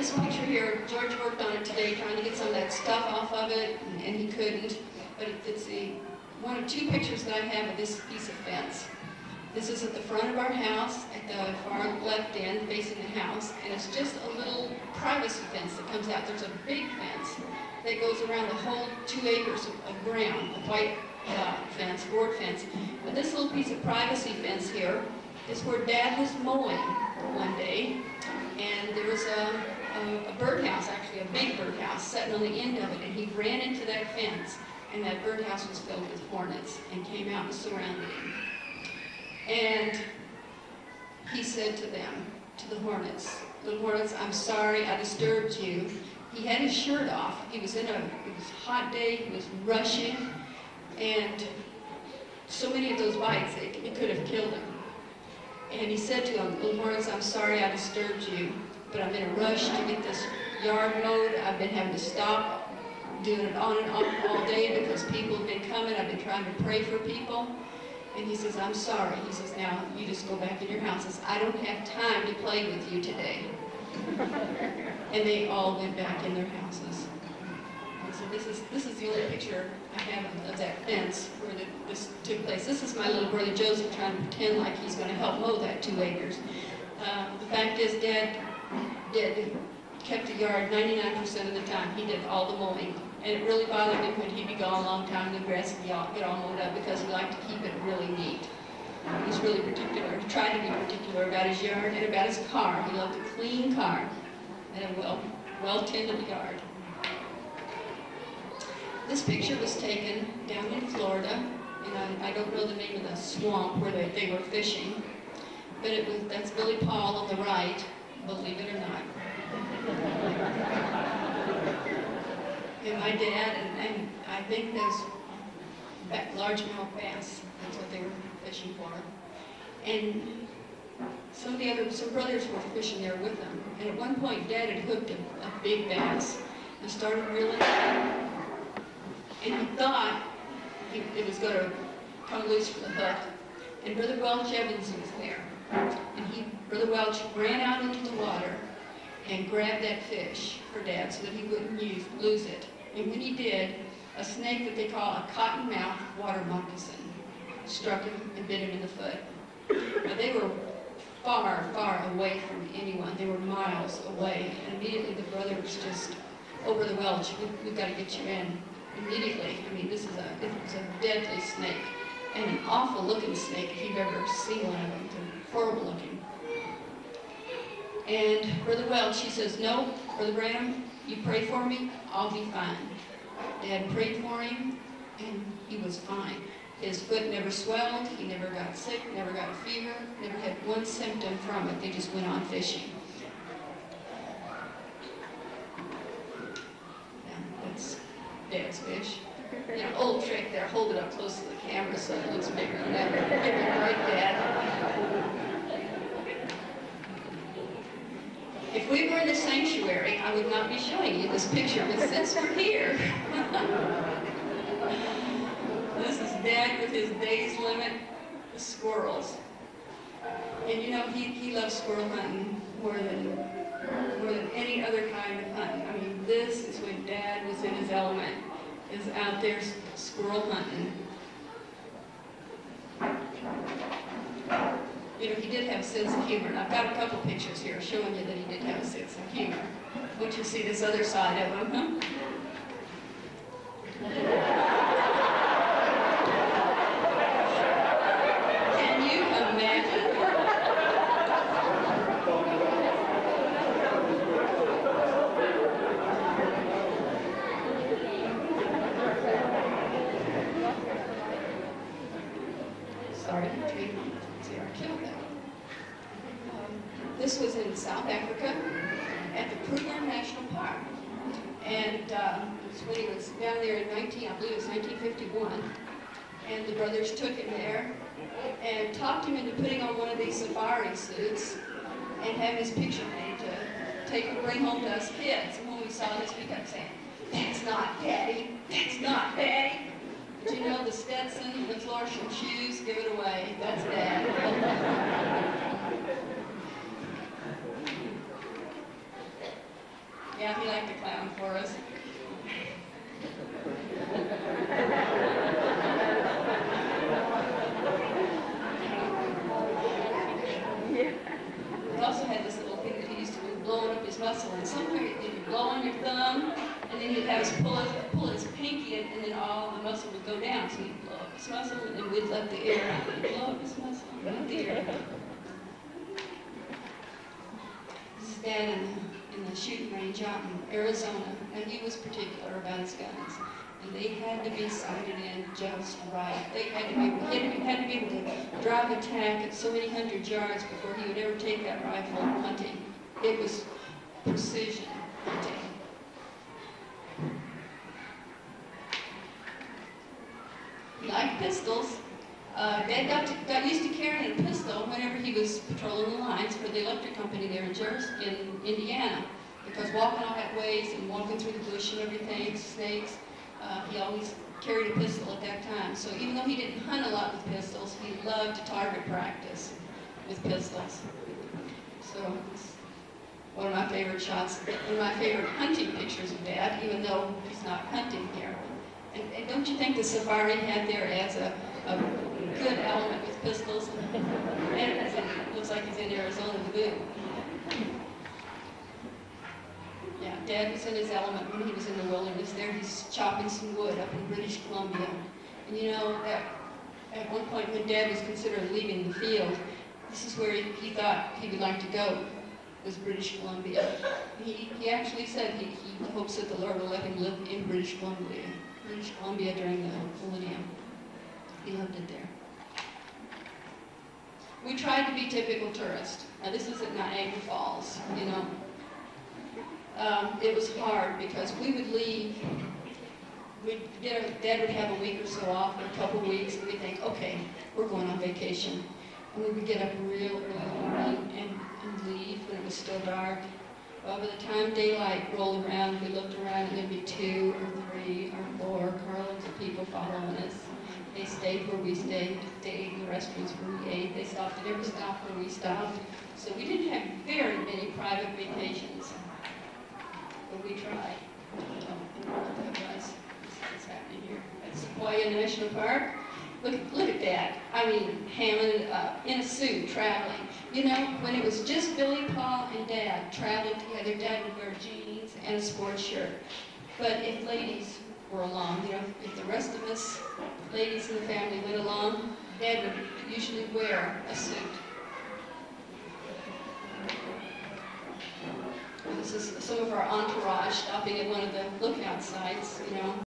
this picture here, George worked on it today, trying to get some of that stuff off of it, and he couldn't. But it's one of two pictures that I have of this piece of fence. This is at the front of our house, at the far left end, facing the house, and it's just a little privacy fence that comes out. There's a big fence that goes around the whole 2 acres of ground, a white fence, board fence. But this little piece of privacy fence here is where Dad was mowing one day, and there was a birdhouse, actually a big birdhouse, sitting on the end of it, and he ran into that fence, and that birdhouse was filled with hornets and came out and surrounded him. And he said to them, to the hornets, "Little hornets, I'm sorry I disturbed you." He had his shirt off. It was a hot day, he was rushing, and so many of those bites, it could have killed him. And he said to them, "Little hornets, I'm sorry I disturbed you, but I'm in a rush to get this yard mowed. I've been having to stop doing it on and off all day because people have been coming. I've been trying to pray for people." And he says, "I'm sorry." He says, "Now you just go back in your houses. I don't have time to play with you today." And they all went back in their houses. And so this is the only picture I have of that fence where this took place. This is my little brother Joseph trying to pretend like he's going to help mow that 2 acres. The fact is, Dad kept the yard 99% of the time. He did all the mowing. And it really bothered him when he'd be gone a long time and the grass would get all mowed up because he liked to keep it really neat. He's really particular. He tried to be particular about his yard and about his car. He loved a clean car and a well-tended yard. This picture was taken down in Florida, and I don't know the name of the swamp where they were fishing, but that's Billy Paul on the right, believe it or not. And my dad, and I think those largemouth bass, that's what they were fishing for. And some brothers were fishing there with them. And at one point, Dad had hooked a big bass and started reeling. And he thought it was going to come loose from the hook. And Brother Welch Evans was there. And Brother Welch ran out into the water and grabbed that fish for Dad so that he wouldn't lose it. And when he did, a snake that they call a cottonmouth water moccasin struck him and bit him in the foot. Now, they were far, far away from anyone. They were miles away. And immediately the brothers just, over the Welch, we've got to get you in. Immediately. I mean, it was a deadly snake. And an awful looking snake if you've ever seen one of them. It's horrible looking. And Brother Welch, he says, "No, Brother Branham, you pray for me, I'll be fine." Dad prayed for him, and he was fine. His foot never swelled, he never got sick, never got a fever, never had one symptom from it. They just went on fishing. Yeah, that's Dad's fish. You know, old trick there, hold it up close to the camera so it looks bigger than ever. Give me a break, Dad. If we were in the sanctuary, I would not be showing you this picture, but since we're here, this is Dad with his days limit, the squirrels. And you know, he loves squirrel hunting more than any other kind of hunting. I mean, this is when Dad was in his element, is out there squirrel hunting. You know, he did have a sense of humor, and I've got a couple pictures here showing you that he did have a sense of humor. Once you see this other side of him, Can you imagine? Sorry, this was in South Africa at the Kruger National Park. And it was when he was down there in I believe it was 1951. And the brothers took him there and talked him into putting on one of these safari suits and having his picture made to bring home to us kids. And when we saw this, we kept saying, "That's not Daddy, that's not Daddy." But you know, the Stetson, the Florsham shoes, give it away. That's Dad. Yeah, he liked to clown for us. He also had this little thing that he used to do, blowing up his muscle. And somewhere he'd be blowing your thumb, and then he'd have us pull his pinky in, and then all the muscle would go down. So he'd blow up his muscle, and then we'd let the air out. He'd blow up his muscle, and let the air out. This is Dad in the shooting range out in Arizona, and he was particular about his guns. And they had to be sighted in just right. They had to be able to drive a tack at so many hundred yards before he would ever take that rifle hunting. It was precision hunting. Like pistols, Dad got used to carrying a pistol whenever he was patrolling the lines for the electric company there in Indiana. Because walking all that ways and walking through the bush and everything, snakes, he always carried a pistol at that time. So even though he didn't hunt a lot with pistols, he loved to target practice with pistols. So it's one of my favorite shots, one of my favorite hunting pictures of Dad, even though he's not hunting here. And don't you think the safari hat there adds a good element with pistols? And it looks like he's in Arizona to boot. Yeah, Dad was in his element when he was in the wilderness there. He's chopping some wood up in British Columbia. And you know, at one point when Dad was considering leaving the field, this is where he thought he would like to go, was British Columbia. He actually said he hopes that the Lord will let him live in British Columbia during the millennium. He loved it there. We tried to be typical tourists. Now this is at Niagara Falls, you know. It was hard because we would leave, Dad would have a week or so off, or a couple weeks, and we'd think, okay, we're going on vacation. And we would get up real early in the morning and leave when it was still dark. Well, by the time daylight rolled around, we looked around and there'd be 2 or 3 or 4 carloads of people following us. They stayed where we stayed. They ate in the restaurants where we ate. They stopped at every stop where we stopped. So we didn't have very many private vacations. But we tried. That was what's happening here. That's Sequoia National Park. Look at that. I mean, hamming it up in a suit, traveling. You know, when it was just Billy, Paul, and Dad traveling together, Dad would wear jeans and a sports shirt. But if ladies were along, you know, if the rest of us, ladies in the family, went along, Dad would usually wear a suit. This is some of our entourage stopping at one of the lookout sites, you know.